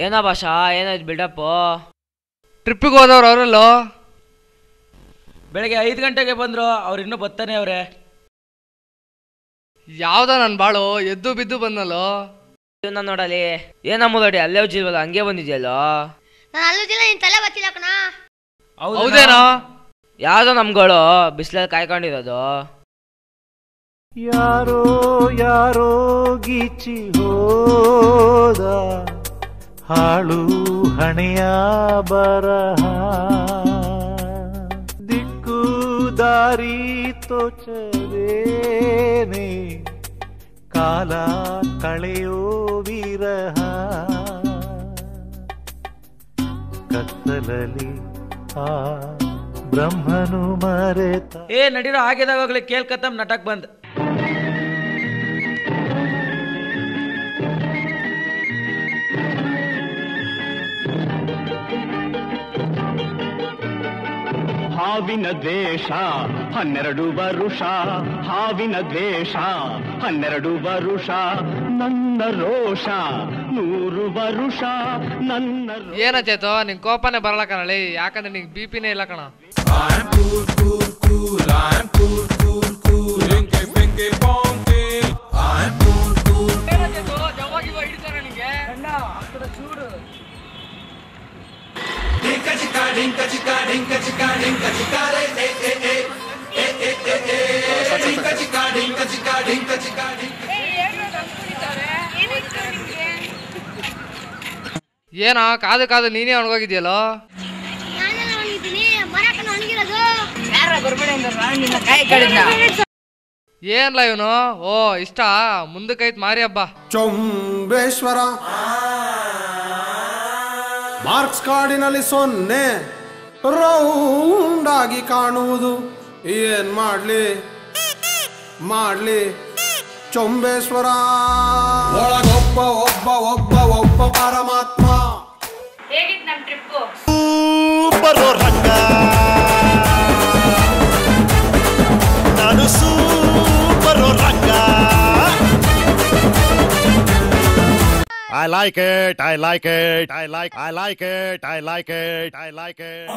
ಏನೋ ಭಾಷಾ ಏನಾಯ್ತು ಬಿಲ್ಡಪ್? ಟ್ರಿಪ್ಪಿಗೆ ಹೋದವ್ರು ಅವರಲ್ಲೋ ಬೆಳಗ್ಗೆ 5 ಗಂಟೆಗೆ ಬಂದ್ರು, ಅವ್ರು ಇನ್ನೂ ಬರ್ತಾನೆ ಅವ್ರೆ. ಯಾವ್ದ ನನ್ ಬಾಳು ಎದ್ದು ಬಿದ್ದು ಬಂದಲ್ಲೋ. ನಾನು ನೋಡಲಿ ಏನಮ್ಮ ನೋಡಿ ಅಲ್ಲೇ ಉಜ್ಜಿಲ್ವಲ್ಲ, ಹಂಗೆ ಬಂದಿದ್ಯಲ್ಲೋ. ಹೌದೇನೋ? ಯಾವ್ದೋ ನಮ್ಗಳು ಬಿಸಿಲಲ್ಲಿ ಕಾಯ್ಕೊಂಡಿರೋದು. ಯಾರೋ ಯಾರೋ ಗೀಚಿ ಹೋದ ಹಾಳು ಹಣೆಯ ಬರಹ, ದಿಕ್ಕು ದಾರಿ ತೋಚದೇನೆ ಕಾಲ ಕಳೆಯೋ ವಿರಹ, ಕತ್ತಲಲ್ಲಿ ಆ ಬ್ರಹ್ಮನು ಮರೆತ. ನಡೀರೋ ಆಗಿದಾಗಲೇ ಕೇಳ್ಕತ್ತಮ್ ನಟಕ್ ಬಂದ್. ಹಾವಿನ ದ್ವೇಷ 12 ವರುಷ, ಹಾವಿನ ದ್ವೇಷ 12 ವರುಷ, ನನ್ನ ರೋಷ 100 ವರುಷ, ನನ್ನ. ಏನ ಚೇತು ನಿನ್ ಕೋಪನೇ ಬರಲ್ಲ ಕಣಳಿ, ಯಾಕಂದ್ರೆ ನಿಂಗೆ ಬಿಪಿನೇ ಇಲ್ಲ ಕಣ. ಏನ ಕಾದು ಕಾದು ನೀನೇ ಒಣಗೋಗಿದ್ಯಲ್ಲೋ. ಏನ್ಲ ಇವನು? ಓ ಇಷ್ಟ ಮುಂದಕ್ಕೈತ್ ಮಾರಿ ಹಬ್ಬ. ಚೊಂಬೇಶ್ವರ ಮಾರ್ಕ್ಸ್ ಕಾರ್ಡಿನಲ್ಲಿ 0 ರೌಂಡ್ ಆಗಿ ಕಾಣುವುದು. ಏನ್ ಮಾಡ್ಲಿ ಚೊಂಬೇಶ್ವರ ಒಳಗೊಬ್ಬ ಒಬ್ಬ ಒಬ್ಬ ಒಬ್ಬ ಪರಮಾತ್ಮ. ಹೇಗಿತ್ತು ನಮ್ ಟ್ರಿಪ್ಪು? ಬರೋ ರಂಗ ನಾನು ಸೂಪರೋ ರಂಗ. I like it, I like it, I like it, I like it, I like it.